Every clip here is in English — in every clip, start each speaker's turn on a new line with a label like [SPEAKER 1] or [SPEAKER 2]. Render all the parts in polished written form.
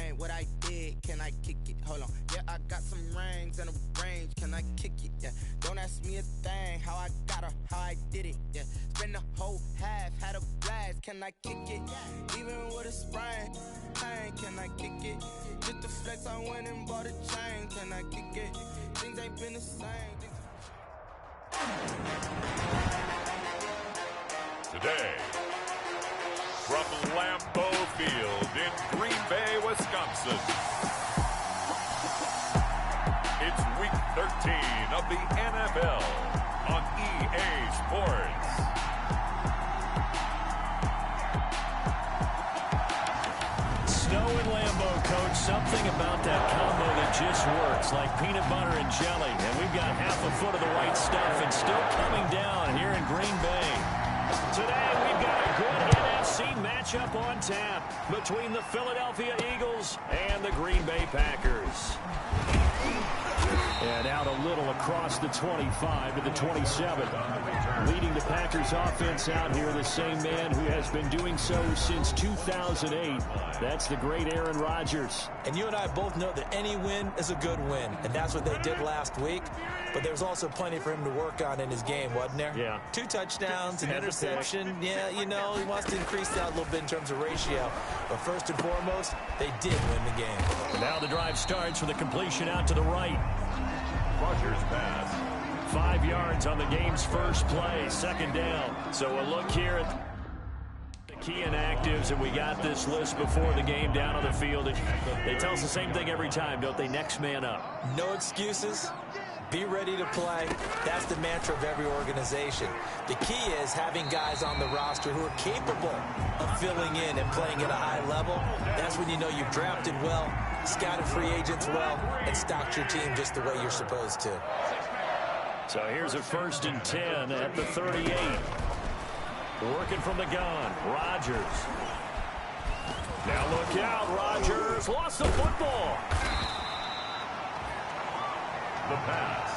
[SPEAKER 1] gang, what I did, can I kick it? Hold on, yeah, I got some rings and a range, can I kick it? Yeah, don't ask me a thing, how I got her, how I did it. Yeah, spend the whole half, had a blast, can I kick it? Even with a sprain, pain, can I kick it? Just the flex, I went and bought a chain, can I kick it? Things ain't been the same.
[SPEAKER 2] Today, from Lambeau Field in Green Bay, Wisconsin, it's Week 13 of the NFL on EA Sports.
[SPEAKER 3] Snow and Lambeau, Coach. Something about that combo that just works, like peanut butter and jelly. And we've got half a foot of the right stuff and still coming down here in Green Bay. Today, we've got a good NFC matchup on tap between the Philadelphia Eagles and the Green Bay Packers. And out a little across the 25 to the 27. Leading the Packers offense out here, the same man who has been doing so since 2008. That's the great Aaron Rodgers.
[SPEAKER 4] And you and I both know that any win is a good win. And that's what they did last week. But there's also plenty for him to work on in his game, wasn't there?
[SPEAKER 3] Yeah.
[SPEAKER 4] 2 touchdowns, an interception. Yeah, you know, he wants to increase that a little bit in terms of ratio. But first and foremost, they did win the game.
[SPEAKER 3] And now the drive starts with a completion out to the right.
[SPEAKER 2] Rodgers pass.
[SPEAKER 3] 5 yards on the game's first play, second down. So a look here at the key inactives, and we got this list before the game down on the field. They tell us the same thing every time, don't they? Next man up.
[SPEAKER 4] No excuses. Be ready to play. That's the mantra of every organization. The key is having guys on the roster who are capable of filling in and playing at a high level. That's when you know you've drafted well, scouted free agents well, and stocked your team just the way you're supposed to.
[SPEAKER 3] So here's a 1st and 10 at the 38. Working from the gun, Rodgers. Now look out, Rodgers lost the football.
[SPEAKER 2] The pass.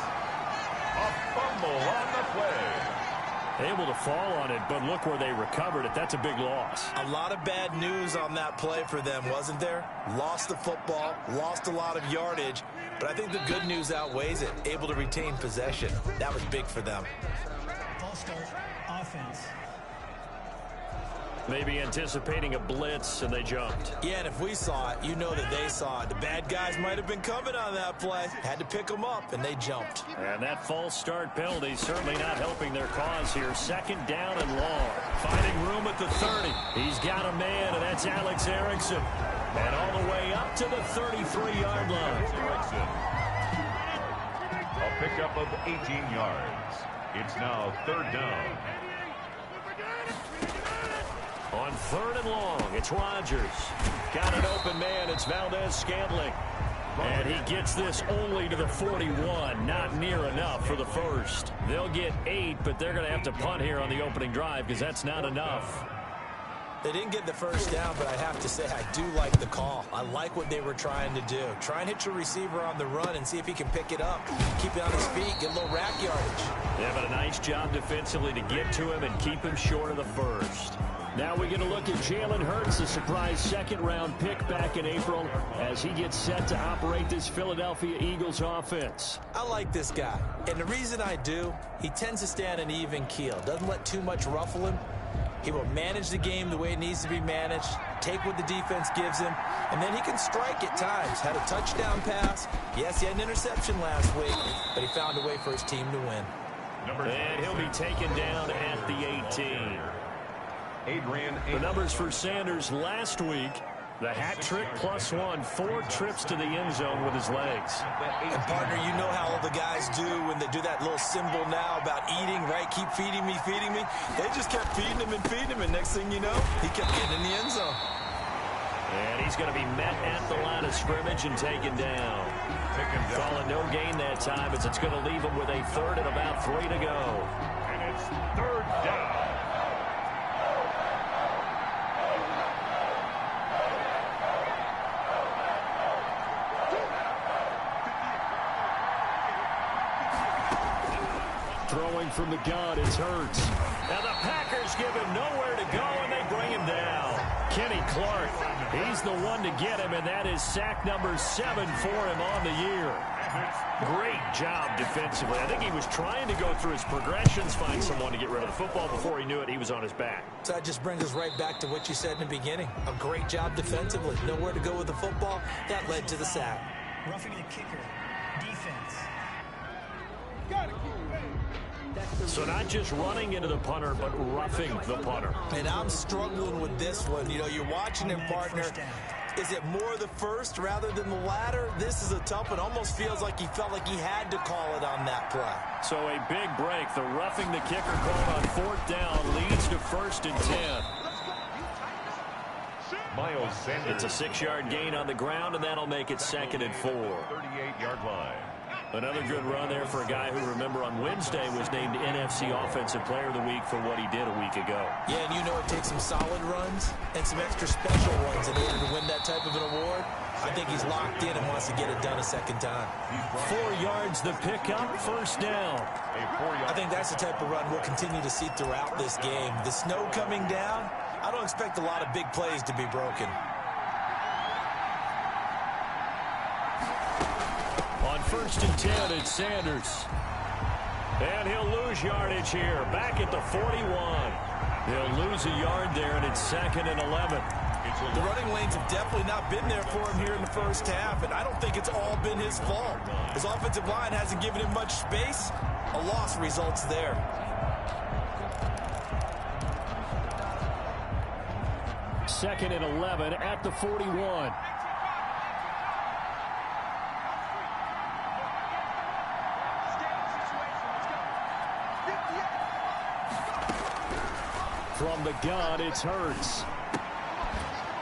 [SPEAKER 2] A fumble on the play.
[SPEAKER 3] Able to fall on it, but look where they recovered it. That's a big loss.
[SPEAKER 4] A lot of bad news on that play for them, wasn't there? Lost the football, lost a lot of yardage, but I think the good news outweighs it. Able to retain possession. That was big for them.
[SPEAKER 5] Ball start, offense.
[SPEAKER 3] Maybe anticipating a blitz, and they jumped.
[SPEAKER 4] Yeah, and if we saw it, you know that they saw it. The bad guys might have been coming on that play. Had to pick them up, and they jumped.
[SPEAKER 3] And that false start penalty certainly not helping their cause here. 2nd down and long. Finding room at the 30. He's got a man, and that's Alex Erickson. And all the way up to the 33-yard line.
[SPEAKER 2] A pickup of 18 yards. It's now 3rd down.
[SPEAKER 3] On 3rd and long, it's Rodgers. Got an open man, it's Valdez-Scantling. And he gets this only to the 41, not near enough for the first. They'll get 8, but they're going to have to punt here on the opening drive because that's not enough.
[SPEAKER 4] They didn't get the first down, but I have to say I do like the call. I like what they were trying to do. Try and hit your receiver on the run and see if he can pick it up. Keep it on his feet, get a little rack yardage.
[SPEAKER 3] They have a nice job defensively to get to him and keep him short of the first. Now we get a look at Jalen Hurts, a surprise 2nd-round pick back in April, as he gets set to operate this Philadelphia Eagles offense.
[SPEAKER 4] I like this guy, and the reason I do, he tends to stay on an even keel. Doesn't let too much ruffle him. He will manage the game the way it needs to be managed, take what the defense gives him, and then he can strike at times. Had a touchdown pass. Yes, he had an interception last week, but he found a way for his team to win.
[SPEAKER 3] And he'll be taken down at the 18. The numbers for Sanders last week, the hat trick +1, 4 trips to the end zone with his legs.
[SPEAKER 4] And partner, you know how all the guys do when they do that little symbol now about eating, right? Keep feeding me, feeding me. They just kept feeding him and feeding him, and next thing you know, he kept getting in the end zone.
[SPEAKER 3] And he's going to be met at the line of scrimmage and taken down. Calling no gain that time as it's going to leave him with a 3rd and about 3 to go.
[SPEAKER 2] And it's 3rd down.
[SPEAKER 3] Throwing from the gun, it's Hurts. Now the Packers give him nowhere to go, and they bring him down. Kenny Clark He's the one to get him, and that is sack number 7 for him on the year. Great job defensively. I think he was trying to go through his progressions, find someone to get rid of the football. Before he knew it, he was on his back.
[SPEAKER 4] So that just brings us right back to what you said in the beginning. A great job defensively. Nowhere to go with the football. That led to the sack.
[SPEAKER 5] Roughing the kicker. Defense.
[SPEAKER 3] So not just running into the punter, but roughing the punter.
[SPEAKER 4] And I'm struggling with this one. You know, you're watching him, partner. Is it more the first rather than the latter? This is a tough one. Almost feels like he felt like he had to call it on that play.
[SPEAKER 3] So a big break. The roughing the kicker called on 4th down leads to 1st and 10.
[SPEAKER 2] Miles Sanders.
[SPEAKER 3] It's a 6-yard gain on the ground, and that'll make it 2nd and 4.
[SPEAKER 2] 38-yard line.
[SPEAKER 3] Another good run there for a guy who, remember, on Wednesday was named NFC Offensive Player of the Week for what he did a week ago.
[SPEAKER 4] Yeah, and you know it takes some solid runs and some extra special ones in order to win that type of an award. I think he's locked in and wants to get it done a second time.
[SPEAKER 3] 4 yards the pickup, 1st down.
[SPEAKER 4] I think that's the type of run we'll continue to see throughout this game. The snow coming down, I don't expect a lot of big plays to be broken.
[SPEAKER 3] On 1st and 10, it's Sanders. And he'll lose yardage here. Back at the 41. He'll lose a yard there, and it's 2nd and 11.
[SPEAKER 4] The running lanes have definitely not been there for him here in the first half, and I don't think it's all been his fault. His offensive line hasn't given him much space. A loss results there.
[SPEAKER 3] Second and 11 at the 41. From the gun, it's Hurts.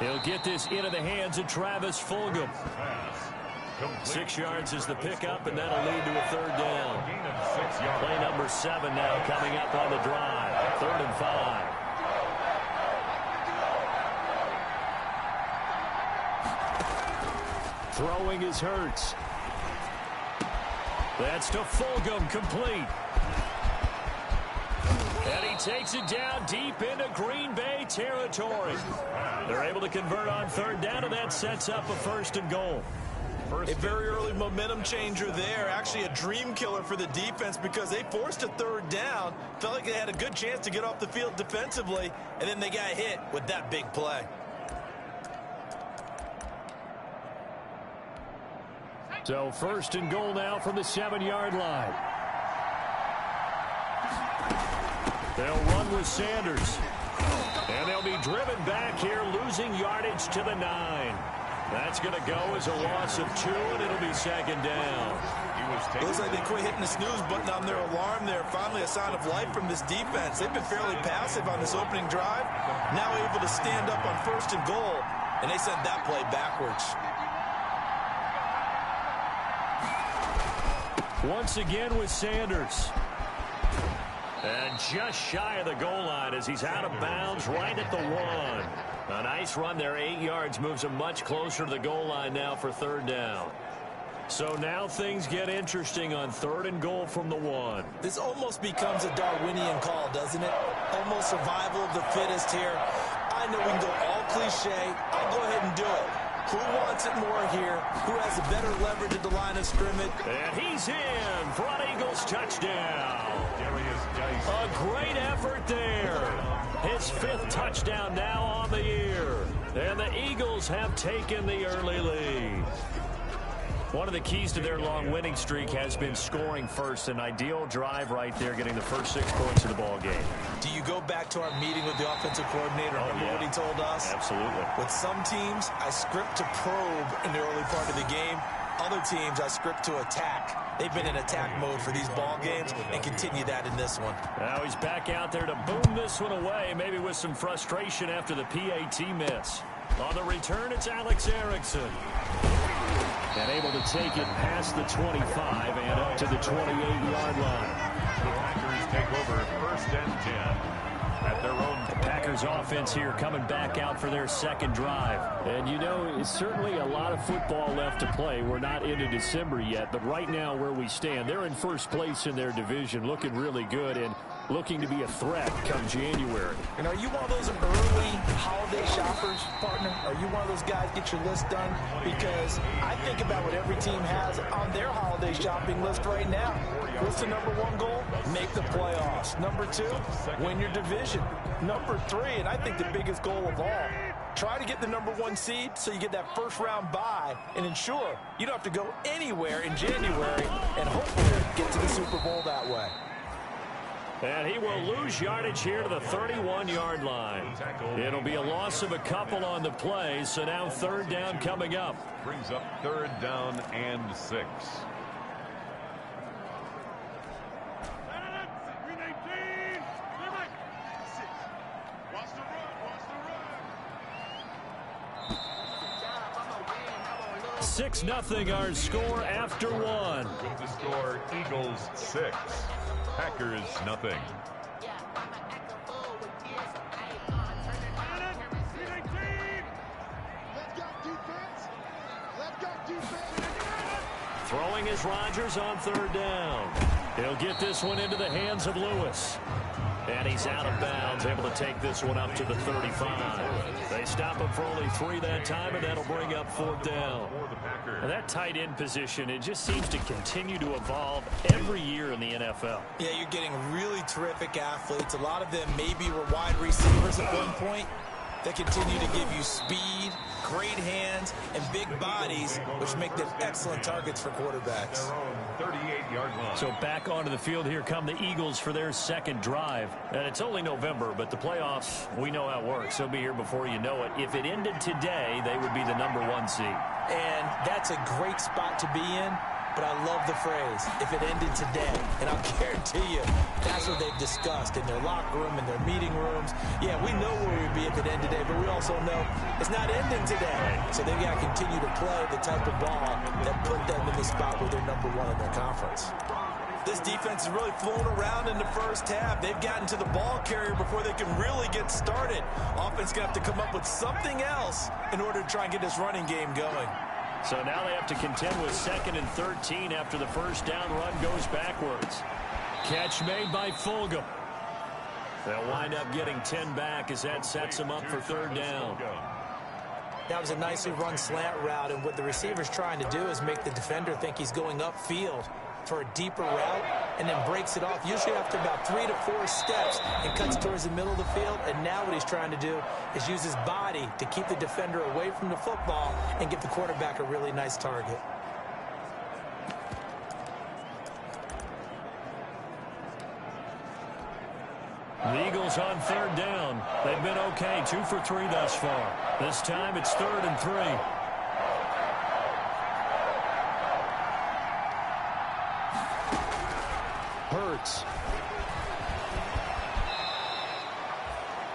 [SPEAKER 3] He'll get this into the hands of Travis Fulgham. 6 yards is the pickup, and that'll lead to a 3rd down. Play number 7 now coming up on the drive. 3rd and 5. Throwing is Hurts. That's to Fulgham, complete. And he takes it down deep into Green Bay territory. They're able to convert on 3rd down, and that sets up a 1st and goal.
[SPEAKER 4] A very early momentum changer there. Actually a dream killer for the defense because they forced a 3rd down. Felt like they had a good chance to get off the field defensively, and then they got hit with that big play.
[SPEAKER 3] So 1st and goal now from the 7-yard line. They'll run with Sanders. And they'll be driven back here, losing yardage to the 9. That's going to go as a loss of 2, and it'll be 2nd down.
[SPEAKER 4] Looks like they quit hitting the snooze button on their alarm there. Finally a sign of life from this defense. They've been fairly passive on this opening drive. Now able to stand up on 1st and goal, and they sent that play backwards.
[SPEAKER 3] Once again with Sanders. And just shy of the goal line as he's out of bounds right at the 1. A nice run there, 8 yards, moves him much closer to the goal line now for 3rd down. So now things get interesting on 3rd and goal from the 1.
[SPEAKER 4] This almost becomes a Darwinian call, doesn't it? Almost survival of the fittest here. I know we can go all cliche. I'll go ahead and do it. Who wants it more here? Who has a better leverage at the line of scrimmage?
[SPEAKER 3] And he's in for an Eagles touchdown. A great effort there. His 5th touchdown now on the year. And the Eagles have taken the early lead. One of the keys to their long winning streak has been scoring first. An ideal drive right there, getting the first 6 points of the ball game.
[SPEAKER 4] Do you go back to our meeting with the offensive coordinator? Remember what he told us?
[SPEAKER 3] Absolutely.
[SPEAKER 4] With some teams, I script to probe in the early part of the game. Other teams, I script to attack. They've been in attack mode for these ball games and continue that in this one.
[SPEAKER 3] Now he's back out there to boom this one away, maybe with some frustration after the PAT miss. On the return, it's Alex Erickson. And able to take it past the 25 and up to the 28-yard line.
[SPEAKER 2] The Packers take over 1st and 10 at their own.
[SPEAKER 3] The Packers offense here coming back out for their 2nd drive. And you know, it's certainly a lot of football left to play. We're not into December yet, but right now where we stand, they're in 1st place in their division, looking really good. And looking to be a threat come January.
[SPEAKER 4] And are you one of those early holiday shoppers, partner? Are you one of those guys get your list done? Because I think about what every team has on their holiday shopping list right now. What's the number one goal? Make the playoffs. Number two, win your division. Number three, and I think the biggest goal of all, try to get the number one seed so you get that first round bye and ensure you don't have to go anywhere in January and hopefully get to the Super Bowl that way.
[SPEAKER 3] And he will lose yardage here to the 31-yard line. It'll be a loss of a couple on the play, so now third down coming up.
[SPEAKER 2] Brings up third down and 6.
[SPEAKER 3] Six nothing our score after one.
[SPEAKER 2] With the score, Eagles 6, Packers nothing.
[SPEAKER 3] Throwing is Rodgers on third down. He'll get this one into the hands of Lewis. And he's out of bounds, able to take this one up to the 35. They stop him for only 3 that time, and that'll bring up fourth down. And that tight end position, it just seems to continue to evolve every year in the NFL.
[SPEAKER 4] Yeah, you're getting really terrific athletes. A lot of them maybe were wide receivers at one point. They continue to give you speed, great hands, and big bodies, which make them excellent targets for quarterbacks.
[SPEAKER 2] 38-yard line.
[SPEAKER 3] So back onto the field here come the Eagles for their second drive. And it's only November, but the playoffs, we know how it works. They'll be here before you know it. If it ended today, they would be the number one seed.
[SPEAKER 4] And that's a great spot to be in. But I love the phrase, if it ended today. And I'll guarantee you, that's what they've discussed in their locker room, in their meeting rooms. Yeah, we know where we'd be if it ended today, but we also know it's not ending today. So they've got to continue to play the type of ball that put them in the spot where they're number one in their conference. This defense is really flown around in the first half. They've gotten to the ball carrier before they can really get started. Offense going to have to come up with something else in order to try and get this running game going.
[SPEAKER 3] So now they have to contend with 2nd and 13 after the first down run goes backwards. Catch made by Fulgham. They'll wind up getting 10 back as that sets them up for third down.
[SPEAKER 4] That was a nicely run slant route, and what the receiver's trying to do is make the defender think he's going upfield for a deeper route and then breaks it off, usually after about 3 to 4 steps, and cuts towards the middle of the field. And now what he's trying to do is use his body to keep the defender away from the football and give the quarterback a really nice target.
[SPEAKER 3] The Eagles on third down. They've been okay, 2 for 3 thus far. This time it's 3rd and 3.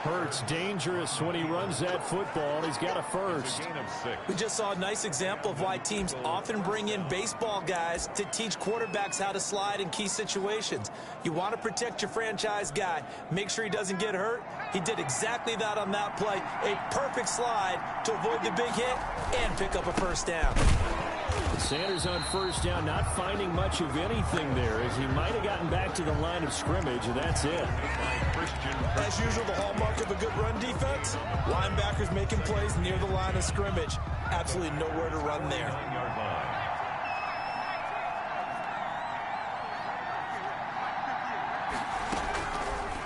[SPEAKER 3] Hurts dangerous when he runs that football. He's got a first.
[SPEAKER 4] We just saw a nice example of why teams often bring in baseball guys to teach quarterbacks how to slide in key situations. You want to protect your franchise guy. Make sure he doesn't get hurt. He did exactly that on that play. A perfect slide to avoid the big hit and pick up a first down.
[SPEAKER 3] Sanders on first down, not finding much of anything there, as he might have gotten back to the line of scrimmage, and that's it.
[SPEAKER 4] As usual, the hallmark of a good run defense, linebackers making plays near the line of scrimmage. Absolutely nowhere to run there.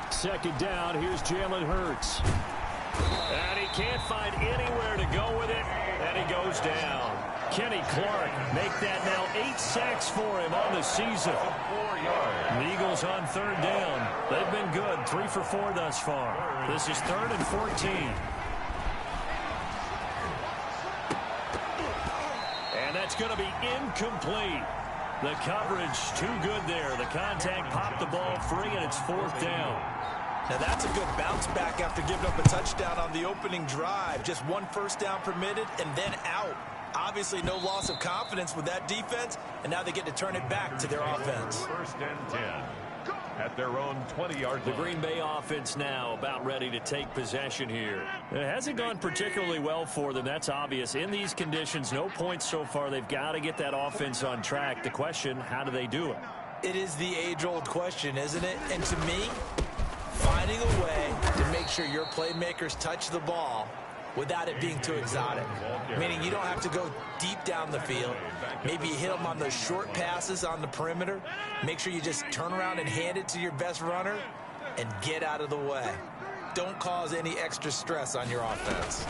[SPEAKER 3] Second down, here's Jalen Hurts. And he can't find anywhere to go with it, and he goes down. Kenny Clark make that now 8 sacks for him on the season. 4 yards. The Eagles on third down. They've been good, 3 for 4 thus far. This is 3rd and 14. And that's going to be incomplete. The coverage too good there. The contact popped the ball free, and it's 4th down.
[SPEAKER 4] Now that's a good bounce back after giving up a touchdown on the opening drive. Just 1 first down permitted and then out. Obviously no loss of confidence with that defense, and now they get to turn it back to their offense.
[SPEAKER 2] 1st and 10 at their own 20-yard line.
[SPEAKER 3] The Green Bay offense now about ready to take possession here. It hasn't gone particularly well for them. That's obvious. In these conditions, no points so far. They've got to get that offense on track. The question, how do they do it?
[SPEAKER 4] It is the age-old question, isn't it? And to me, finding a way to make sure your playmakers touch the ball without it being too exotic. Meaning you don't have to go deep down the field. Maybe you hit them on those short passes on the perimeter. Make sure you just turn around and hand it to your best runner and get out of the way. Don't cause any extra stress on your offense.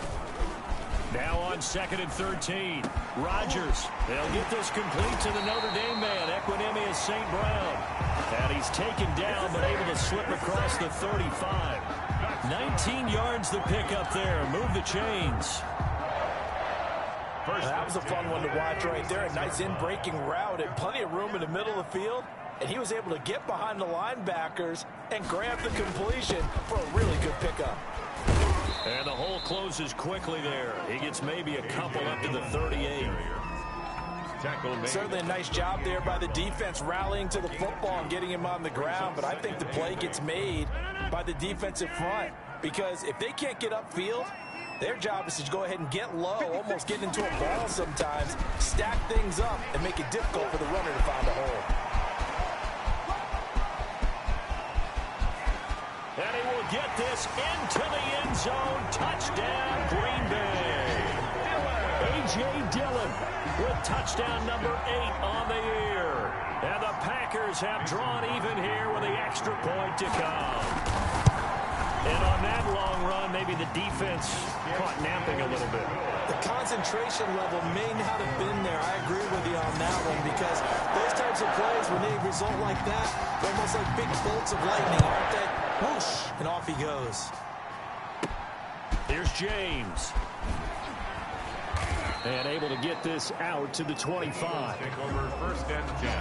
[SPEAKER 3] Now on 2nd and 13. Rodgers. They'll get this complete to the Notre Dame man, Equinemius St. Brown. And he's taken down but able to slip across the 35. 19 yards the pick up there. Move the chains.
[SPEAKER 4] That was a fun one to watch right there. A nice in-breaking route and plenty of room in the middle of the field. And he was able to get behind the linebackers and grab the completion for a really good pickup.
[SPEAKER 3] And the hole closes quickly there. He gets maybe a couple up to the 38.
[SPEAKER 4] Certainly a nice job there by the defense rallying to the football and getting him on the ground. But I think the play gets made by the defensive front. Because if they can't get upfield, their job is to go ahead and get low, almost get into a ball sometimes, stack things up, and make it difficult for the runner to find a hole.
[SPEAKER 3] And he will get this into the end zone. Touchdown, Green Bay. A.J. Dillon with touchdown number 8 on the year. And the Packers have drawn even here with the extra point to come. And on that long run, maybe the defense caught napping a little bit.
[SPEAKER 4] The concentration level may not have been there. I agree with you on that one because those types of plays, when they result like that, they're almost like big bolts of lightning, aren't they? Whoosh, and off he goes.
[SPEAKER 3] Here's James. And able to get this out to the 25.
[SPEAKER 2] Take over 1st and 10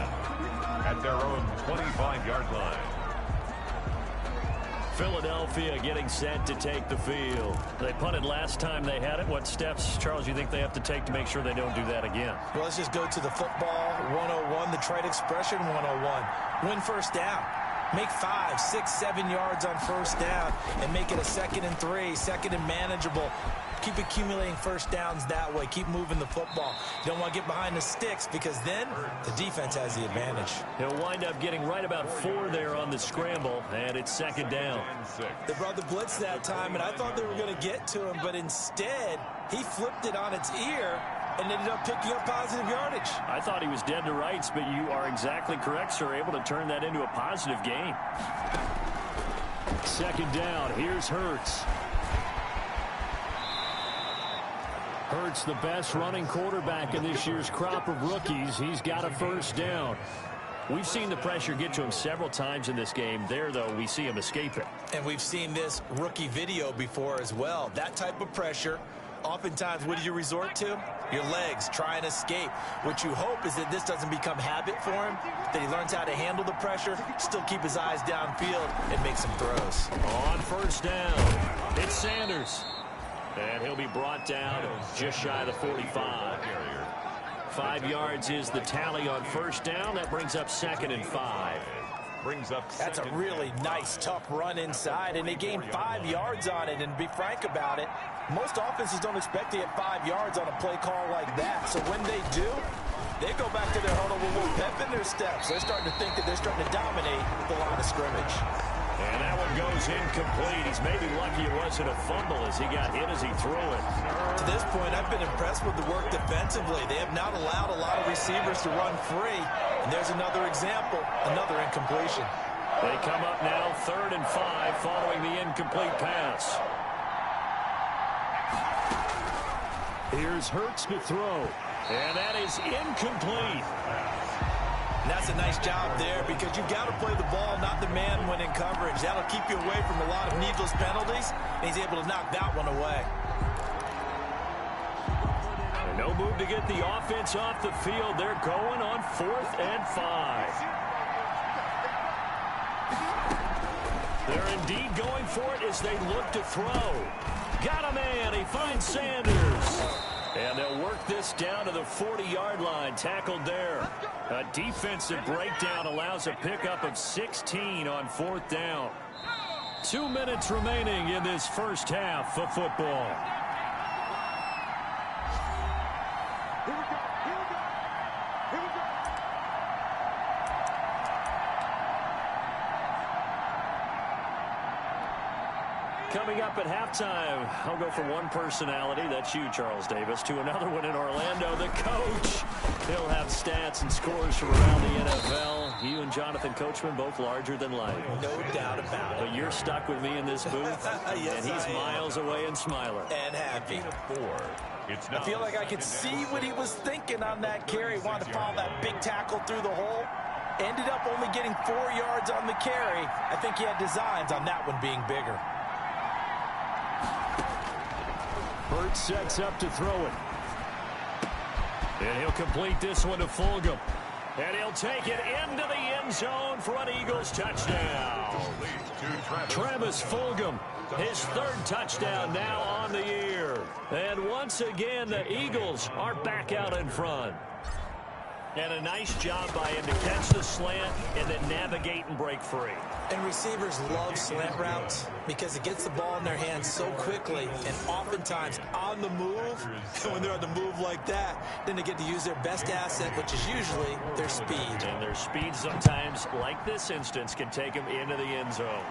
[SPEAKER 2] at their own 25-yard line.
[SPEAKER 3] Philadelphia getting set to take the field. They punted last time they had it. What steps, Charles, you think they have to take to make sure they don't do that again?
[SPEAKER 4] Well, let's just go to the football 101, the trade expression 101. Win first down. Make 5, 6, 7 yards on first down and make it a 2nd and 3, 2nd and manageable. Keep accumulating first downs that way. Keep moving the football. You don't want to get behind the sticks because then the defense has the advantage.
[SPEAKER 3] He'll wind up getting right about 4 there on the scramble, and it's 2nd down.
[SPEAKER 4] They brought the blitz that time, and I thought they were going to get to him, but instead he flipped it on its ear and ended up picking up positive yardage.
[SPEAKER 3] I thought he was dead to rights, but you are exactly correct, sir. Able to turn that into a positive gain. 2nd down. Here's Hurts. Hurts, the best running quarterback in this year's crop of rookies. He's got a first down. We've seen the pressure get to him several times in this game. There, though, we see him escape it.
[SPEAKER 4] And we've seen this rookie video before as well. That type of pressure, oftentimes, what do you resort to? Your legs, try and escape. What you hope is that this doesn't become habit for him, that he learns how to handle the pressure, still keep his eyes downfield, and make some throws.
[SPEAKER 3] On first down, it's Sanders. And he'll be brought down just shy of the 45. 5 yards is the tally on first down. That brings up 2nd and 5.
[SPEAKER 4] That's a really nice, tough run inside, and they gained 5 yards on it. And to be frank about it, most offenses don't expect to get 5 yards on a play call like that. So when they do, they go back to their huddle with a little pep in their steps. They're starting to think that they're starting to dominate the line of scrimmage.
[SPEAKER 3] And that one goes incomplete. He's maybe lucky it wasn't a fumble as he got hit as he threw it.
[SPEAKER 4] To this point, I've been impressed with the work defensively. They have not allowed a lot of receivers to run free. And there's another example, another incompletion.
[SPEAKER 3] They come up now 3rd and 5 following the incomplete pass. Here's Hurts to throw. And that is incomplete.
[SPEAKER 4] And that's a nice job there because you've got to play the ball, not the man when in coverage. That'll keep you away from a lot of needless penalties, and he's able to knock that one away.
[SPEAKER 3] And no move to get the offense off the field. They're going on 4th and 5. They're indeed going for it as they look to throw. Got a man. He finds Sanders. And they'll work this down to the 40-yard line. Tackled there. A defensive breakdown allows a pickup of 16 on 4th down. 2 minutes remaining in this first half of football. Coming up at halftime, I'll go from one personality, that's you, Charles Davis, to another one in Orlando, the coach. He'll have stats and scores from around the NFL. You and Jonathan Coachman both larger than life.
[SPEAKER 4] No doubt about it.
[SPEAKER 3] But you're stuck with me in this booth,
[SPEAKER 4] yes,
[SPEAKER 3] and he's miles away and smiling.
[SPEAKER 4] And happy.
[SPEAKER 2] I
[SPEAKER 4] I feel like I could see what he was thinking on that carry. Wanted to follow that big tackle through the hole. Ended up only getting 4 yards on the carry. I think he had designs on that one being bigger.
[SPEAKER 3] Burt sets up to throw it. And he'll complete this one to Fulgham. And he'll take it into the end zone for an Eagles touchdown. Travis Fulgham, his third touchdown now on the year. And once again, the Eagles are back out in front. And a nice job by him to catch the slant and then navigate and break free.
[SPEAKER 4] And receivers love slant routes because it gets the ball in their hands so quickly and oftentimes on the move. And when they're on the move like that, then they get to use their best asset, which is usually their speed.
[SPEAKER 3] And their speed sometimes, like this instance, can take them into the end zone.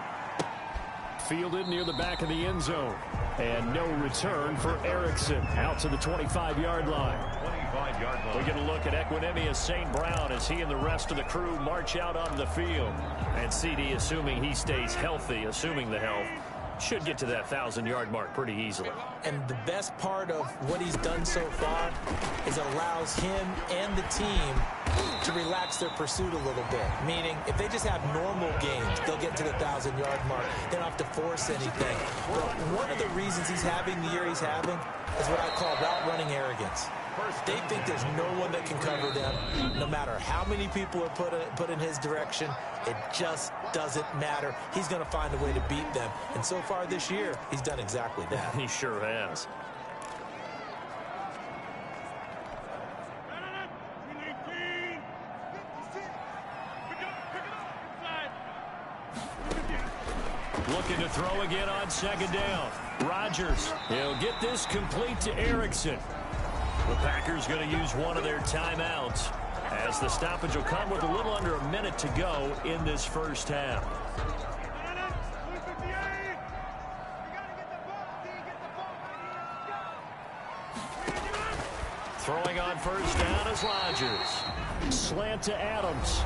[SPEAKER 3] Fielded near the back of the end zone. And no return for Erickson out to the 25-yard line. We get a look at Equinemius St. Brown as he and the rest of the crew march out onto the field. And CD, assuming he stays healthy, assuming the health, should get to that 1,000-yard mark pretty easily.
[SPEAKER 4] And the best part of what he's done so far is it allows him and the team to relax their pursuit a little bit. Meaning, if they just have normal games, they'll get to the 1,000-yard mark. They don't have to force anything. But one of the reasons he's having the year he's having is what I call route running arrogance. They think there's no one that can cover them. No matter how many people are put in his direction, it just doesn't matter. He's going to find a way to beat them. And so far this year, he's done exactly that.
[SPEAKER 3] He sure has. Looking to throw again on second down. Rodgers, he'll get this complete to Erickson. The Packers going to use one of their timeouts as the stoppage will come with a little under a minute to go in this first half. Throwing on first down is Rodgers. Slant to Adams.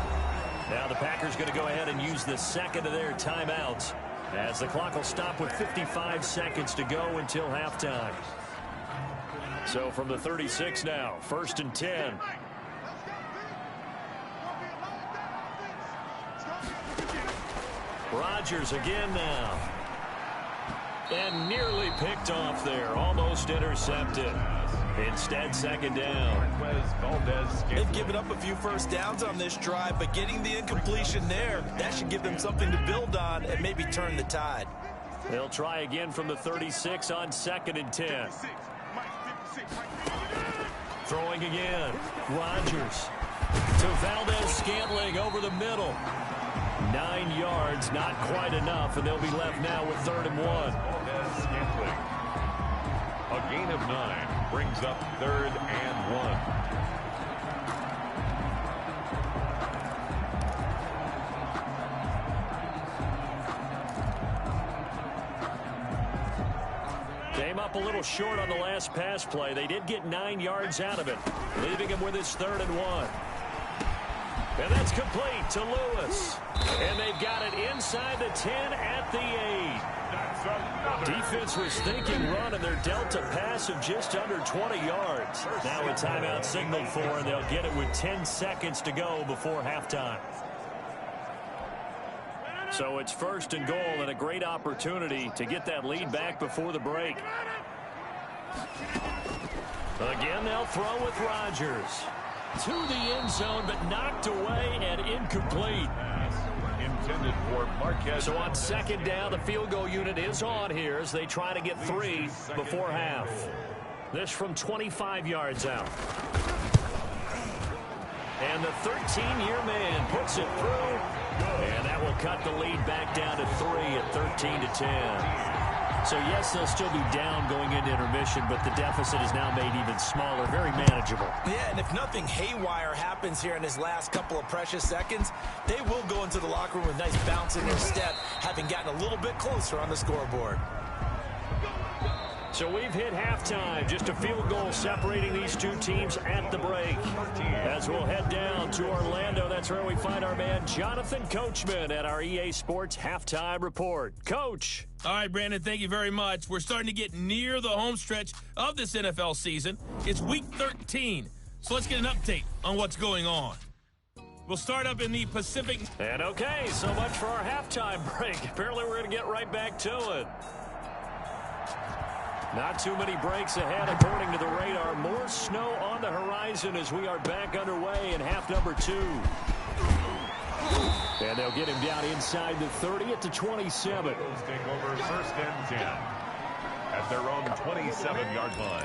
[SPEAKER 3] Now the Packers going to go ahead and use the second of their timeouts as the clock will stop with 55 seconds to go until halftime. So from the 36 now, 1st and 10. Rodgers again now. And nearly picked off there, almost intercepted. Instead, second down.
[SPEAKER 4] They've given up a few first downs on this drive, but getting the incompletion there, that should give them something to build on and maybe turn the tide.
[SPEAKER 3] They'll try again from the 36 on 2nd and 10. Throwing again. Rodgers to Valdez-Scantling over the middle. 9 yards, not quite enough, and they'll be left now with 3rd and 1.
[SPEAKER 2] Valdez-Scantling. A gain of 9 brings up 3rd and 1.
[SPEAKER 3] Came up a little short on the last pass play. They did get 9 yards out of it, leaving him with his 3rd and 1. And that's complete to Lewis. And they've got it inside the 10 at the 8. Defense was thinking run, and they're dealt a pass of just under 20 yards. Now a timeout signaled for, and they'll get it with 10 seconds to go before halftime. So it's 1st and goal, and a great opportunity to get that lead back before the break. Again, they'll throw with Rodgers. To the end zone, but knocked away and incomplete.
[SPEAKER 2] Intended for Marquez.
[SPEAKER 3] So on 2nd down, the field goal unit is on here as they try to get 3 before half. This from 25 yards out. And the 13-year man puts it through. And that will cut the lead back down to 3 at 13-10. So, yes, they'll still be down going into intermission, but the deficit is now made even smaller, very manageable.
[SPEAKER 4] Yeah, and if nothing haywire happens here in his last couple of precious seconds, they will go into the locker room with a nice bounce in their step, having gotten a little bit closer on the scoreboard.
[SPEAKER 3] So we've hit halftime. Just a field goal separating these two teams at the break. As we'll head down to Orlando, that's where we find our man Jonathan Coachman at our EA Sports Halftime Report. Coach.
[SPEAKER 6] All right, Brandon, thank you very much. We're starting to get near the home stretch of this NFL season. It's Week 13, so let's get an update on what's going on. We'll start up in the Pacific.
[SPEAKER 3] And okay, so much for our halftime break. Apparently we're going to get right back to it. Not too many breaks ahead, according to the radar. More snow on the horizon as we are back underway in half number 2. And they'll get him down inside the 30 at the 27.
[SPEAKER 2] Take over first and 10 at their own 27-yard line.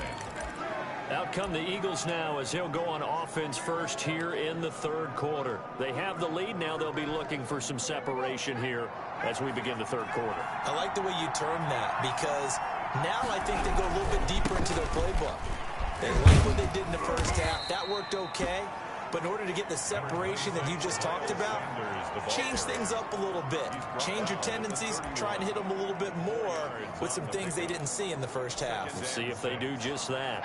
[SPEAKER 3] Out come the Eagles now as they'll go on offense first here in the third quarter. They have the lead now. They'll be looking for some separation here as we begin the third quarter.
[SPEAKER 4] I like the way you term that because now I think they go a little bit deeper into their playbook. They like what they did in the first half. That worked okay. But in order to get the separation that you just talked about, change things up a little bit. Change your tendencies, try and hit them a little bit more with some things they didn't see in the first half.
[SPEAKER 3] We'll see if they do just that.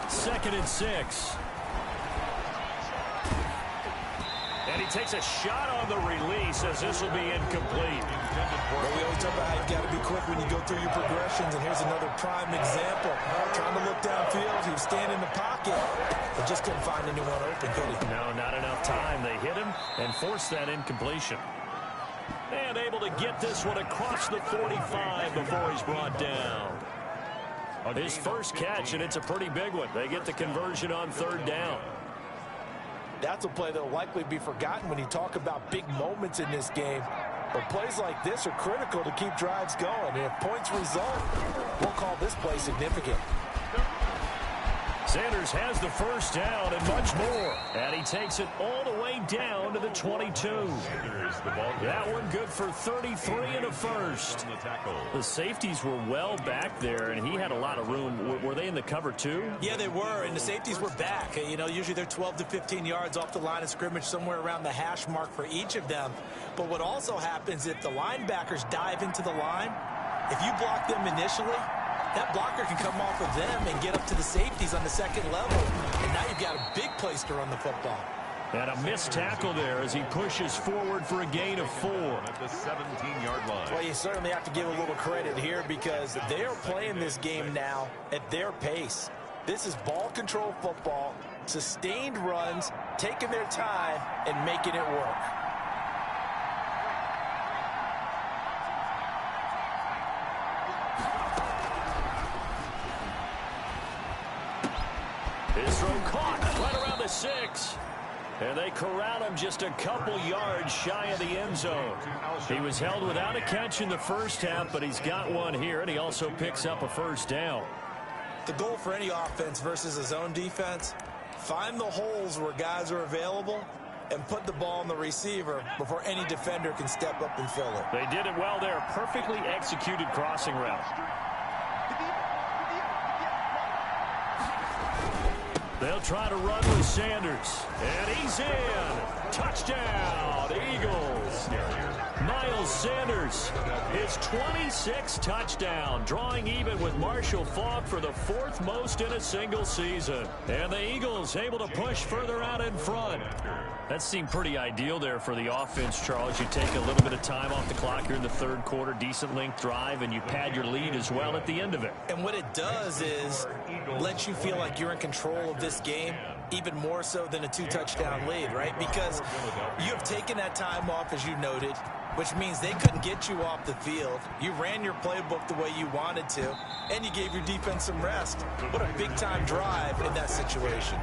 [SPEAKER 3] 2nd and 6. And he takes a shot on the release as this will be incomplete.
[SPEAKER 4] Well, we always talk about how you've got to be quick when you go through your progressions, and here's another prime example. Trying to look downfield, he was standing in the pocket, but just couldn't find anyone open, could he?
[SPEAKER 3] No, not enough time. They hit him and forced that incompletion. And able to get this one across the 45 before he's brought down. His first catch, and it's a pretty big one. They get the conversion on 3rd down.
[SPEAKER 4] That's a play that will likely be forgotten when you talk about big moments in this game. But plays like this are critical to keep drives going. And if points result, we'll call this play significant.
[SPEAKER 3] Sanders has the first down and much more. And he takes it all the way down to the 22. That one good for 33 and a first. The safeties were well back there, and he had a lot of room. Were they in the cover too?
[SPEAKER 4] Yeah, they were, and the safeties were back. You know, usually they're 12 to 15 yards off the line of scrimmage, somewhere around the hash mark for each of them. But what also happens if the linebackers dive into the line, if you block them initially, that blocker can come off of them and get up to the safeties on the second level. And now you've got a big place to run the football.
[SPEAKER 3] And a missed tackle there as he pushes forward for a gain of 4.
[SPEAKER 2] At the 17-yard line.
[SPEAKER 4] Well, you certainly have to give a little credit here because they are playing this game now at their pace. This is ball control football, sustained runs, taking their time, and making it work.
[SPEAKER 3] His throw caught right around the 6. And they corral him just a couple yards shy of the end zone. He was held without a catch in the first half, but he's got one here, and he also picks up a first down.
[SPEAKER 4] The goal for any offense versus a zone defense, find the holes where guys are available and put the ball on the receiver before any defender can step up and fill it.
[SPEAKER 3] They did it well there. Perfectly executed crossing route. They'll try to run with Sanders. And he's in. Touchdown, Eagles. Miles Sanders, his 26th touchdown, drawing even with Marshall Faulk for the 4th most in a single season. And the Eagles able to push further out in front. That seemed pretty ideal there for the offense, Charles. You take a little bit of time off the clock here in the third quarter, decent length drive, and you pad your lead as well at the end of it.
[SPEAKER 4] And what it does is let you feel like you're in control of this game, even more so than a 2-touchdown lead, right? Because you have taken that time off, as you noted, which means they couldn't get you off the field. You ran your playbook the way you wanted to, and you gave your defense some rest. What a big-time drive in that situation.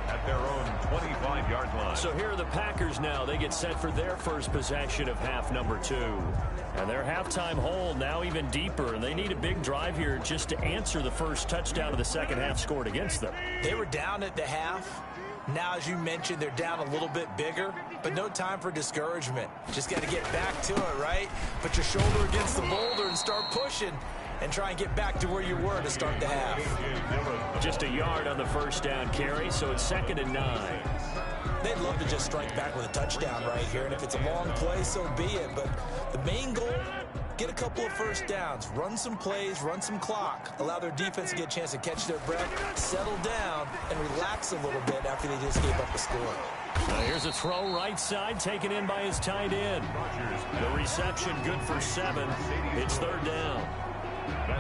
[SPEAKER 2] At their own 25-yard line.
[SPEAKER 3] So here are the Packers now. They get set for their first possession of half number 2. And their halftime hole now even deeper. And they need a big drive here just to answer the first touchdown of the second half scored against them.
[SPEAKER 4] They were down at the half. Now, as you mentioned, they're down a little bit bigger, but no time for discouragement. Just got to get back to it, right? Put your shoulder against the boulder and start pushing and try and get back to where you were to start the half.
[SPEAKER 3] Just a yard on the first down carry, so it's 2nd and 9.
[SPEAKER 4] They'd love to just strike back with a touchdown right here, and if it's a long play, so be it. But the main goal, get a couple of first downs, run some plays, run some clock, allow their defense to get a chance to catch their breath, settle down, and relax a little bit after they just gave up a score.
[SPEAKER 3] Now here's a throw right side, taken in by his tight end. The reception good for 7. It's third down.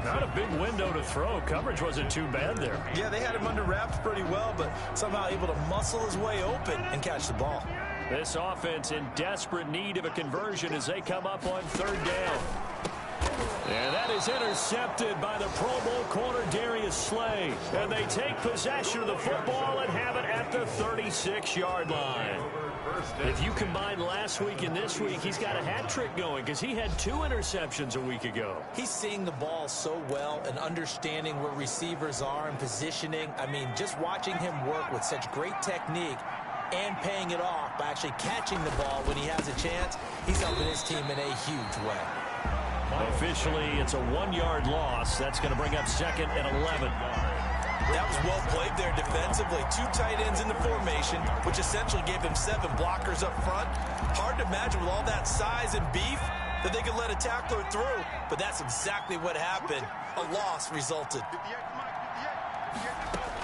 [SPEAKER 3] Not a big window to throw. Coverage wasn't too bad there.
[SPEAKER 4] Yeah, they had him under wraps pretty well, but somehow able to muscle his way open and catch the ball.
[SPEAKER 3] This offense in desperate need of a conversion as they come up on third down. And that is intercepted by the Pro Bowl corner Darius Slay. And they take possession of the football and have it at the 36-yard line. If you combine last week and this week, he's got a hat trick going because he had 2 interceptions a week ago.
[SPEAKER 4] He's seeing the ball so well and understanding where receivers are and positioning. I mean, just watching him work with such great technique and paying it off by actually catching the ball when he has a chance, he's helping his team in a huge way.
[SPEAKER 3] Officially, it's a 1-yard loss. That's going to bring up second and 11.
[SPEAKER 4] That was well played there defensively. 2 tight ends in the formation, which essentially gave them 7 blockers up front. Hard to imagine with all that size and beef that they could let a tackler through, but that's exactly what happened. A loss resulted.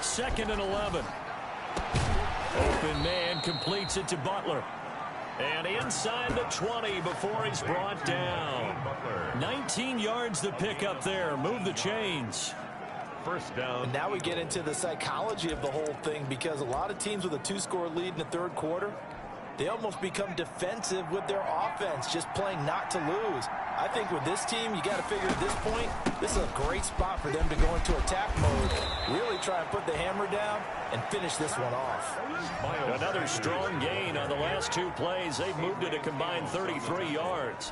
[SPEAKER 3] Second and 11. Open man completes it to Butler. And inside the 20 before he's brought down. 19 yards to pick up there. Move the chains.
[SPEAKER 2] First down.
[SPEAKER 4] And now we get into the psychology of the whole thing, because a lot of teams with a 2-score lead in the third quarter, they almost become defensive with their offense, just playing not to lose. I think with this team, you got to figure at this point, this is a great spot for them to go into attack mode, really try and put the hammer down and finish this one off.
[SPEAKER 3] Another strong gain on the last 2 plays. They've moved it a combined 33 yards.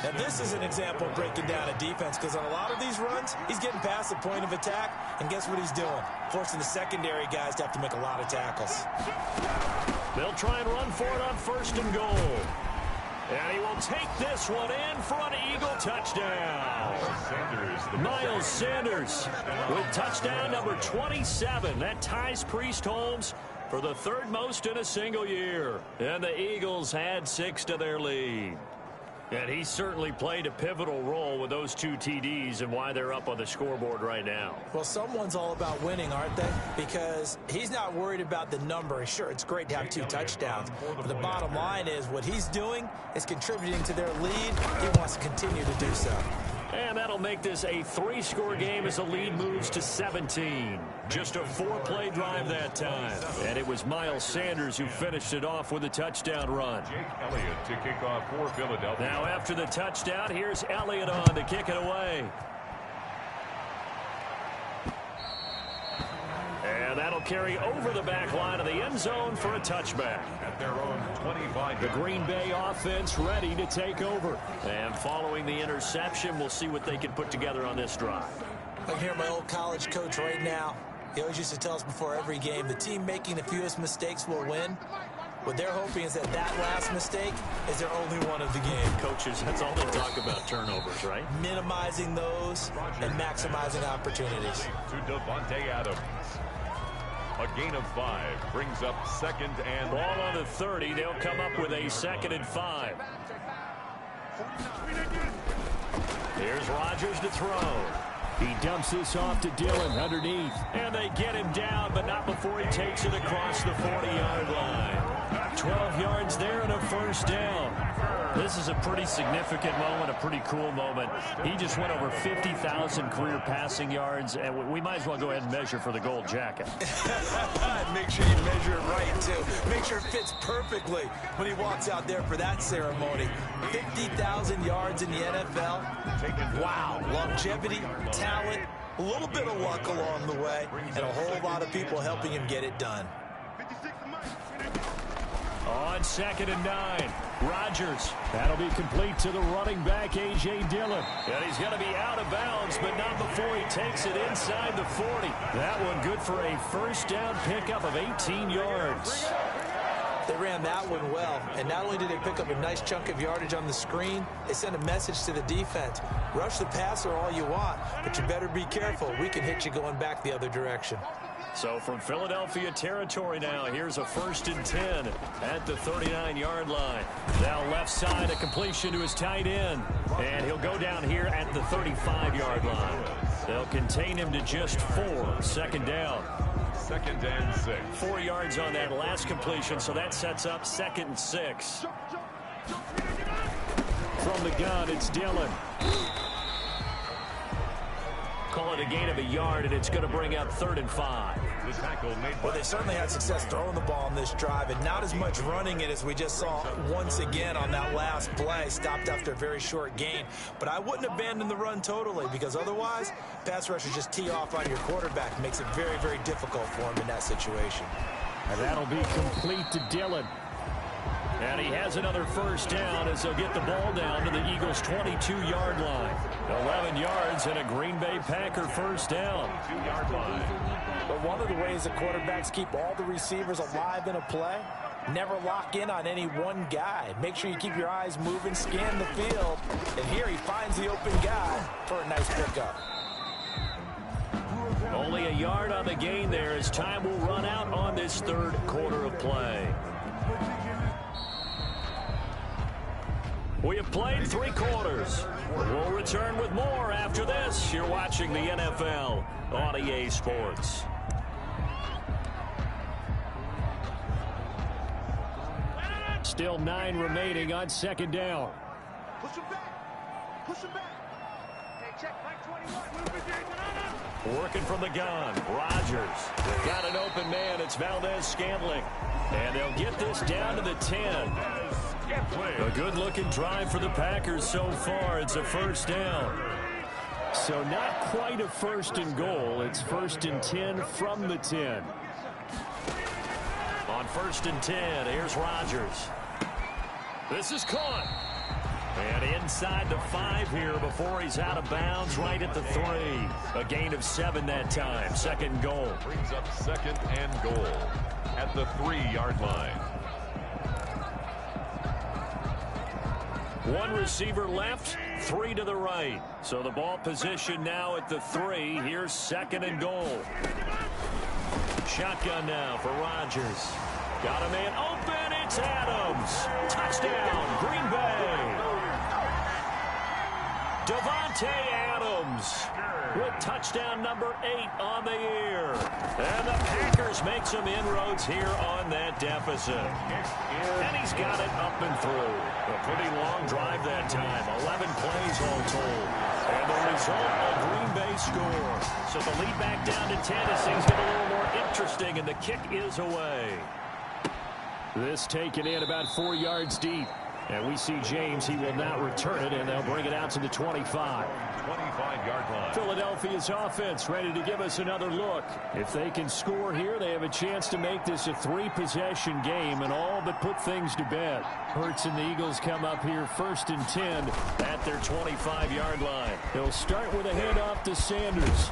[SPEAKER 4] And this is an example of breaking down a defense, because on a lot of these runs, he's getting past the point of attack, and guess what he's doing? Forcing the secondary guys to have to make a lot of tackles.
[SPEAKER 3] They'll try and run for it on first and goal. And he will take this one in for an Eagle touchdown. Miles Sanders with touchdown number 27. That ties Priest Holmes for the 3rd most in a single year. And the Eagles had 6 to their lead. And he certainly played a pivotal role with those 2 TDs and why they're up on the scoreboard right now.
[SPEAKER 4] Well, someone's all about winning, aren't they? Because he's not worried about the number. Sure, it's great to have 2 touchdowns. But the bottom line is what he's doing is contributing to their lead. He wants to continue to do so.
[SPEAKER 3] And that'll make this a 3-score game as the lead moves to 17. Just a 4-play drive that time. And it was Miles Sanders who finished it off with a touchdown run.
[SPEAKER 2] Jake Elliott to kick off for Philadelphia.
[SPEAKER 3] Now after the touchdown, here's Elliott on to kick it away. And that'll carry over the back line of the end zone for a touchback.
[SPEAKER 2] At their own 25.
[SPEAKER 3] The Green Bay offense ready to take over. And following the interception, we'll see what they can put together on this drive.
[SPEAKER 4] I can hear my old college coach right now. He always used to tell us before every game, the team making the fewest mistakes will win. What they're hoping is that last mistake is their only one of the game.
[SPEAKER 3] Coaches, that's all they talk about, turnovers, right?
[SPEAKER 4] Minimizing those and maximizing opportunities.
[SPEAKER 2] To Devontae Adams. A gain of 5 brings up second and
[SPEAKER 3] ball on the 30. They'll come up with a 2nd and 5. Here's Rodgers to throw. He dumps this off to Dillon underneath. And they get him down, but not before he takes it across the 40-yard line. 12 yards there and a first down. This is a pretty significant moment, a pretty cool moment. He just went over 50,000 career passing yards, and we might as well go ahead and measure for the gold jacket.
[SPEAKER 4] Make sure you measure it right, too. Make sure it fits perfectly when he walks out there for that ceremony. 50,000 yards in the NFL. Wow. Longevity, talent, a little bit of luck along the way, and a whole lot of people helping him get it done.
[SPEAKER 3] On 2nd and 9, Rodgers. That'll be complete to the running back, A.J. Dillon. And he's going to be out of bounds, but not before he takes it inside the 40. That one good for a first down pickup of 18 yards.
[SPEAKER 4] They ran that one well, and not only did they pick up a nice chunk of yardage on the screen, they sent a message to the defense. Rush the passer all you want, but you better be careful. We can hit you going back the other direction.
[SPEAKER 3] So from Philadelphia territory now, here's a 1st and 10 at the 39-yard line. Now left side, a completion to his tight end. And he'll go down here at the 35-yard line. They'll contain him to just 4. 2nd down.
[SPEAKER 2] 2nd and 6.
[SPEAKER 3] 4 yards on that last completion, so that sets up 2nd and 6. From the gun, it's Dillon. Call it a gain of a yard, and it's going to bring up 3rd and 5.
[SPEAKER 2] The tackle made.
[SPEAKER 4] Well, they certainly had success throwing the ball on this drive, and not as much running it as we just saw once again on that last play. Stopped after a very short gain. But I wouldn't abandon the run totally, because otherwise, pass rushers just tee off on your quarterback. Makes it very, very difficult for him in that situation.
[SPEAKER 3] And that'll be complete to Dillon. And he has another 1st down as they'll get the ball down to the Eagles' 22-yard line. 11 yards and a Green Bay Packer 1st down.
[SPEAKER 2] 2-yard line.
[SPEAKER 4] But one of the ways the quarterbacks keep all the receivers alive in a play, never lock in on any one guy. Make sure you keep your eyes moving, scan the field. And here he finds the open guy for a nice pickup.
[SPEAKER 3] Only a yard on the gain there as time will run out on this 3rd quarter of play. We have played 3 quarters. We'll return with more after this. You're watching the NFL on EA Sports. Still 9 remaining on 2nd down.
[SPEAKER 7] Push him back. Push him back. Hey, check back 21.
[SPEAKER 3] Working from the gun. Rodgers. Got an open man. It's Valdez-Scantling. And they'll get this down to the 10. A good-looking drive for the Packers so far. It's a 1st down. So not quite a 1st and goal. It's 1st and 10 from the 10. On 1st and 10, here's Rodgers. This is caught. And inside the 5 here before he's out of bounds right at the 3. A gain of 7 that time. 2nd goal.
[SPEAKER 2] Brings up 2nd and goal at the 3-yard line.
[SPEAKER 3] 1 receiver left, 3 to the right. So the ball position now at the 3. Here's 2nd and goal. Shotgun now for Rodgers. Got a man open. It's Adams. Touchdown, Green Bay. Davante Adams with touchdown number 8 on the year. And the Packers make some inroads here on that deficit. And he's got it up and through. A pretty long drive that time. 11 plays all told. And the result, a Green Bay score. So the lead back down to 10 as things get a little more interesting, and the kick is away. This taken in about 4 yards deep. And we see James. He will not return it, and they'll bring it out to the 25.
[SPEAKER 2] 25-yard line.
[SPEAKER 3] Philadelphia's offense ready to give us another look. If they can score here, they have a chance to make this a 3-possession game and all but put things to bed. Hurts and the Eagles come up here 1st and 10 at their 25-yard line. They'll start with a handoff to Sanders.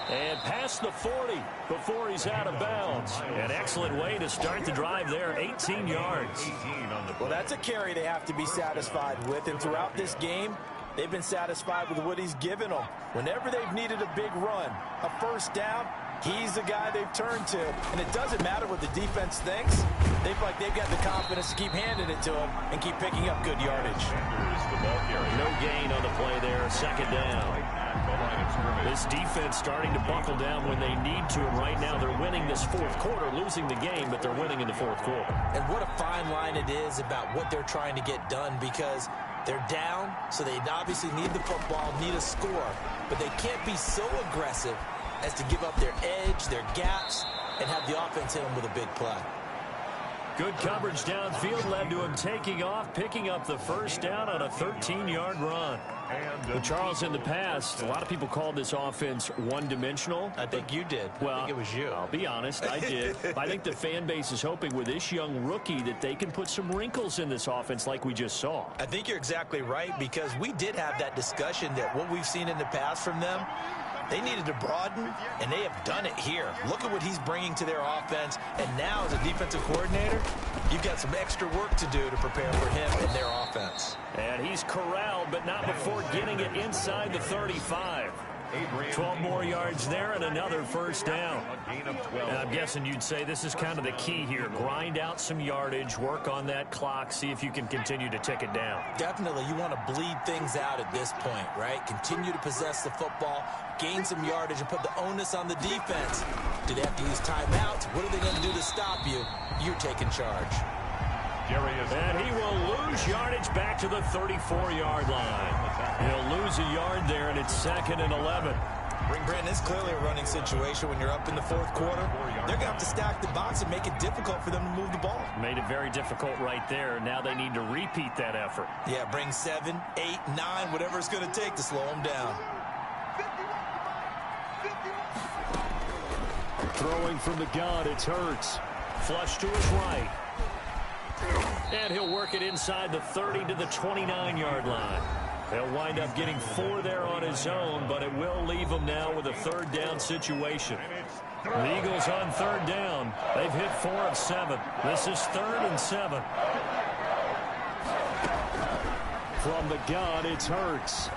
[SPEAKER 3] And past the 40 before he's out of bounds. An excellent way to start the drive there, 18 yards.
[SPEAKER 4] Well, that's a carry they have to be satisfied with. And throughout this game, they've been satisfied with what he's given them. Whenever they've needed a big run, a 1st down, he's the guy they've turned to. And it doesn't matter what the defense thinks. They feel like they've got the confidence to keep handing it to him and keep picking up good yardage.
[SPEAKER 3] No gain on the play there, 2nd down. This defense starting to buckle down when they need to, and right now they're winning this 4th quarter, losing the game, but they're winning in the 4th quarter.
[SPEAKER 4] And what a fine line it is about what they're trying to get done, because they're down, so they obviously need the football, need a score, but they can't be so aggressive as to give up their edge, their gaps, and have the offense hit them with a big play.
[SPEAKER 3] Good coverage downfield led to him taking off, picking up the 1st down on a 13-yard run. Well, Charles, in the past, a lot of people called this offense one-dimensional.
[SPEAKER 4] I think you did.
[SPEAKER 3] Well,
[SPEAKER 4] I think it was you.
[SPEAKER 3] I'll be honest, I did. I think the fan base is hoping with this young rookie that they can put some wrinkles in this offense like we just saw.
[SPEAKER 4] I think you're exactly right, because we did have that discussion that what we've seen in the past from them, they needed to broaden, and they have done it here. Look at what he's bringing to their offense, and now as a defensive coordinator, you've got some extra work to do to prepare for him and their offense.
[SPEAKER 3] And he's corralled, but not before getting it inside the 35. 12 more yards there and another first down.
[SPEAKER 2] A gain of 12.
[SPEAKER 3] And I'm guessing you'd say this is kind of the key here. Grind out some yardage, work on that clock, see if you can continue to tick it down.
[SPEAKER 4] Definitely, you want to bleed things out at this point, right? Continue to possess the football, gain some yardage, and put the onus on the defense. Do they have to use timeouts? What are they going to do to stop you? You're taking charge.
[SPEAKER 3] And he will lose yardage back to the 34-yard line. He'll lose a yard there, and it's 2nd and 11.
[SPEAKER 4] Brandon, it's clearly a running situation when you're up in the fourth quarter. They're going to have to stack the box and make it difficult for them to move the ball.
[SPEAKER 3] Made it very difficult right there. Now they need to repeat that effort.
[SPEAKER 4] Yeah, bring 7, 8, 9, whatever it's going to take to slow them down.
[SPEAKER 3] Throwing from the gun, it's Hurts. Flush to his right. And he'll work it inside the 30 to the 29-yard line. He'll wind up getting 4 there on his own, but it will leave him now with a 3rd down situation. The Eagles on 3rd down. They've hit 4 of 7. This is 3rd and 7. From the gun, it's Hurts.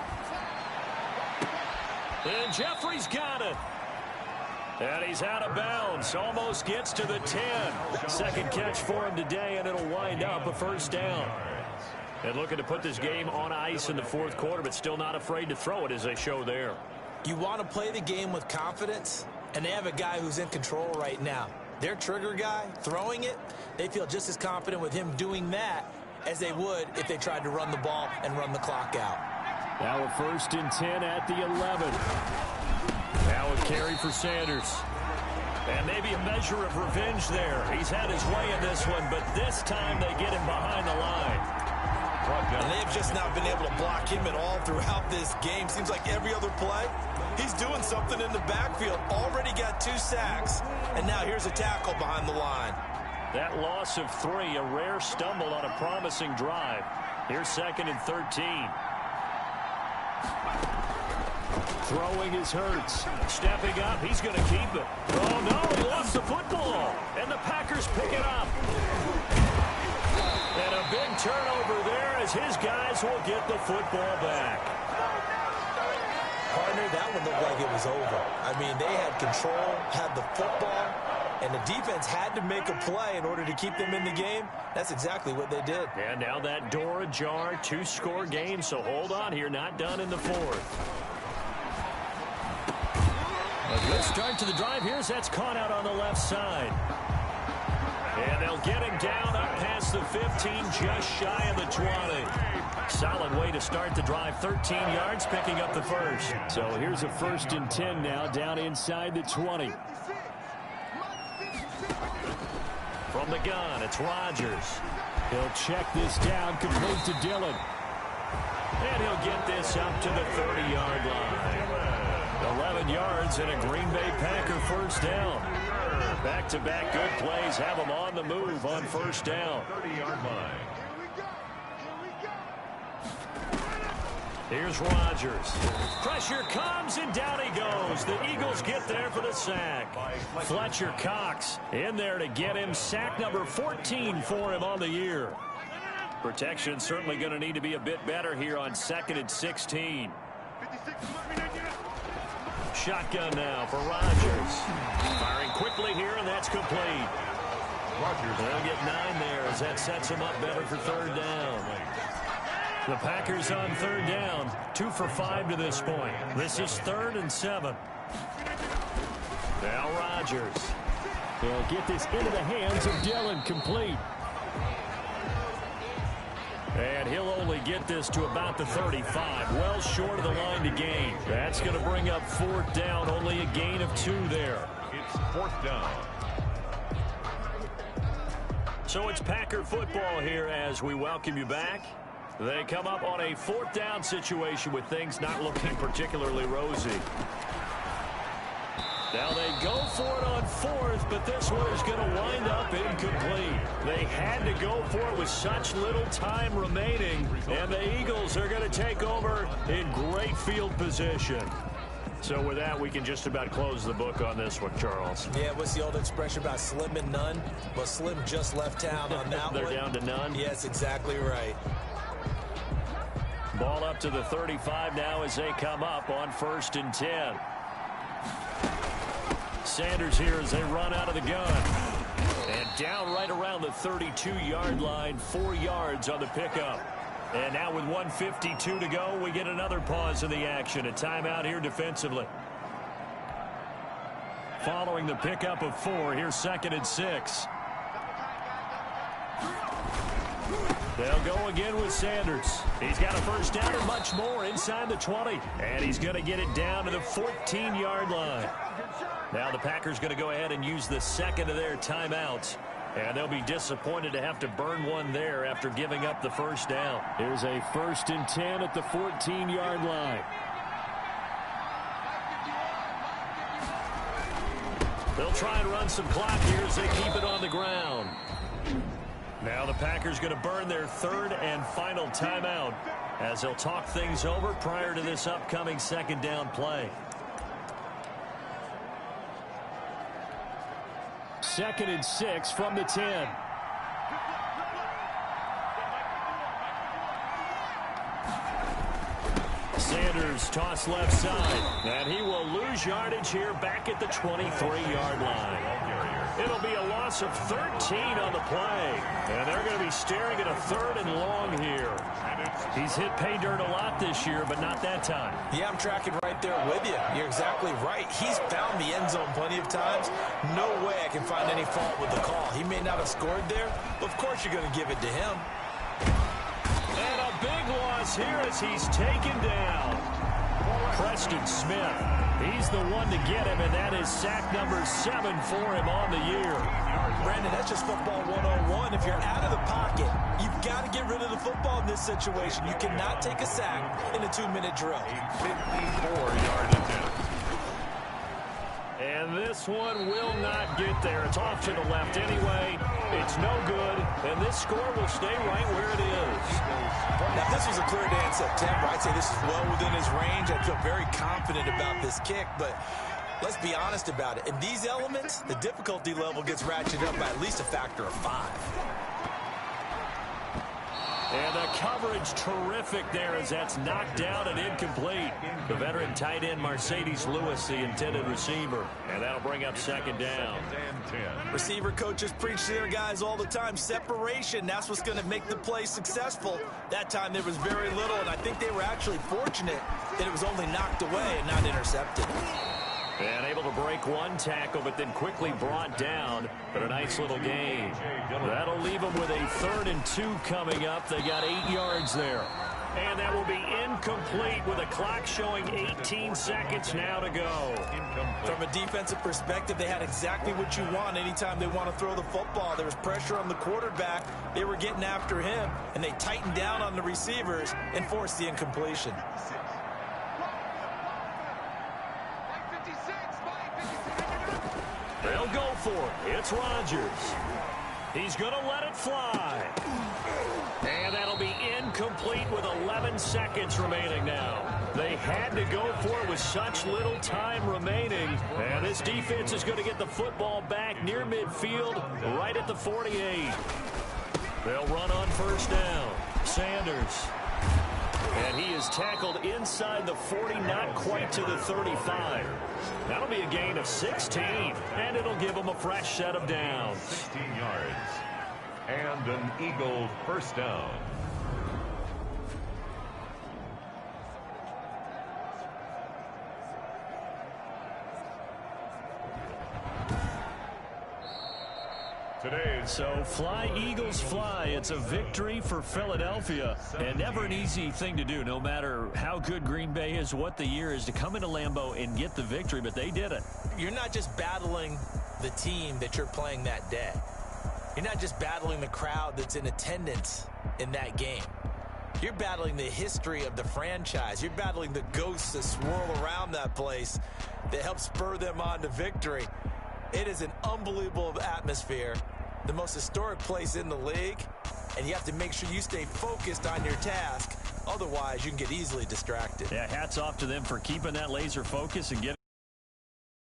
[SPEAKER 3] And Jeffrey's got it. And he's out of bounds. Almost gets to the 10. Second catch for him today, and it'll wind up a first down. And looking to put this game on ice in the fourth quarter, but still not afraid to throw it as they show there.
[SPEAKER 4] You want to play the game with confidence, and they have a guy who's in control right now. Their trigger guy, throwing it, they feel just as confident with him doing that as they would if they tried to run the ball and run the clock out.
[SPEAKER 3] Now a 1st and 10 at the 11. Now a carry for Sanders. And maybe a measure of revenge there. He's had his way in this one, but this time they get him behind the line.
[SPEAKER 4] And they've just not been able to block him at all throughout this game. Seems like every other play, he's doing something in the backfield. Already got 2 sacks, and now here's a tackle behind the line.
[SPEAKER 3] That loss of 3, a rare stumble on a promising drive. Here's 2nd and 13. Throwing is Hurts. Stepping up, he's going to keep it. Oh, no, he lost the football. And the Packers pick it up. And a big turnover there as his guys will get the football back.
[SPEAKER 4] Partner, that one looked like it was over. I mean, they had control, had the football, and the defense had to make a play in order to keep them in the game. That's exactly what they did.
[SPEAKER 3] And now that door ajar, 2-score game, so hold on here, not done in the fourth. A good start to the drive here as that's caught out on the left side. And they'll get him down up past the 15, just shy of the 20. Solid way to start the drive, 13 yards, picking up the first. So here's a 1st and 10 now, down inside the 20. From the gun, it's Rodgers. He'll check this down, complete to Dillon. And he'll get this up to the 30-yard line. 11 yards and a Green Bay Packer first down. Back-to-back good plays have them on the move on first down.
[SPEAKER 2] 30-yard line.
[SPEAKER 3] Here's Rodgers. Pressure comes, and down he goes. The Eagles get there for the sack. Fletcher Cox in there to get him. Sack number 14 for him on the year. Protection certainly going to need to be a bit better here on 2nd and 16. Shotgun now for Rodgers. Firing quickly here, and that's complete. They'll get 9 there as that sets him up better for 3rd down. The Packers on 3rd down, 2 for 5 to this point. This is 3rd and 7. Now Rodgers. He'll get this into the hands of Dillon, complete. And he'll only get this to about the 35, well short of the line to gain. That's going to bring up 4th down, only a gain of 2 there.
[SPEAKER 2] It's 4th down.
[SPEAKER 3] So it's Packer football here as we welcome you back. They come up on a 4th down situation with things not looking particularly rosy. Now they go for it on 4th, but this one is going to wind up incomplete. They had to go for it with such little time remaining, and the Eagles are going to take over in great field position. So with that, we can just about close the book on this one, Charles.
[SPEAKER 4] Yeah, what's the old expression about slim and none? Well, Slim just left town on that one.
[SPEAKER 3] They're down to none?
[SPEAKER 4] Yes, exactly right.
[SPEAKER 3] Ball up to the 35 now as they come up on 1st and 10. Sanders here as they run out of the gun. And down right around the 32-yard line, 4 yards on the pickup. And now with 1:52 to go, we get another pause in the action. A timeout here defensively. Following the pickup of 4, here's 2nd and 6. They'll go again with Sanders. He's got a first down and much more inside the 20. And he's going to get it down to the 14-yard line. Now the Packers going to go ahead and use the second of their timeouts. And they'll be disappointed to have to burn one there after giving up the first down. Here's a 1st and 10 at the 14-yard line. They'll try and run some clock here as they keep it on the ground. Now the Packers going to burn their 3rd and final timeout as they'll talk things over prior to this upcoming 2nd down play. 2nd and 6 from the 10. Sanders toss left side, and he will lose yardage here back at the 23-yard line. It'll be a loss of 13 on the play, and they're going to be staring at a 3rd and long here. He's hit pay dirt a lot this year, but not that time.
[SPEAKER 4] Yeah, I'm tracking right there with you. You're exactly right. He's found the end zone plenty of times. No way I can find any fault with the call. He may not have scored there, but of course you're going to give it to him.
[SPEAKER 3] And a big loss here as he's taken down. Preston Smith. He's the one to get him, and that is sack number 7 for him on the year.
[SPEAKER 4] Brandon, that's just football 101. If you're out of the pocket, you've got to get rid of the football in this situation. You cannot take a sack in a 2-minute drill.
[SPEAKER 2] 54-yard attempt.
[SPEAKER 3] And this one will not get there. It's off to the left anyway. It's no good, and this score will stay right where it is.
[SPEAKER 4] Now, if this was a clear day in September, I'd say this is well within his range. I feel very confident about this kick, but let's be honest about it. In these elements, the difficulty level gets ratcheted up by at least a factor of 5.
[SPEAKER 3] And the coverage terrific there as that's knocked down and incomplete. The veteran tight end Mercedes Lewis, the intended receiver. And that'll bring up 2nd down.
[SPEAKER 4] Receiver coaches preach to their guys all the time. Separation, that's what's going to make the play successful. That time there was very little, and I think they were actually fortunate that it was only knocked away and not intercepted.
[SPEAKER 3] And able to break one tackle, but then quickly brought down. But a nice little gain. That'll leave them with a 3rd and 2 coming up. They got 8 yards there. And that will be incomplete with a clock showing 18 seconds now to go.
[SPEAKER 4] From a defensive perspective, they had exactly what you want anytime they want to throw the football. There was pressure on the quarterback. They were getting after him, and they tightened down on the receivers and forced the incompletion.
[SPEAKER 3] They'll go for it. It's Rodgers. He's going to let it fly. And that'll be incomplete with 11 seconds remaining now. They had to go for it with such little time remaining. And this defense is going to get the football back near midfield, right at the 48. They'll run on 1st down. Sanders. And he is tackled inside the 40, not quite to the 35. That'll be a gain of 16, and it'll give them a fresh set of downs.
[SPEAKER 2] 16 yards. And an Eagle first down.
[SPEAKER 3] So fly, Eagles, fly. It's a victory for Philadelphia, and never an easy thing to do, no matter how good Green Bay is, what the year is, to come into Lambeau and get the victory, but they did it.
[SPEAKER 4] You're not just battling the team that you're playing that day. You're not just battling the crowd that's in attendance in that game. You're battling the history of the franchise. You're battling the ghosts that swirl around that place that help spur them on to victory. It is an unbelievable atmosphere, the most historic place in the league, and you have to make sure you stay focused on your task. Otherwise, you can get easily distracted.
[SPEAKER 3] Yeah, hats off to them for keeping that laser focus and getting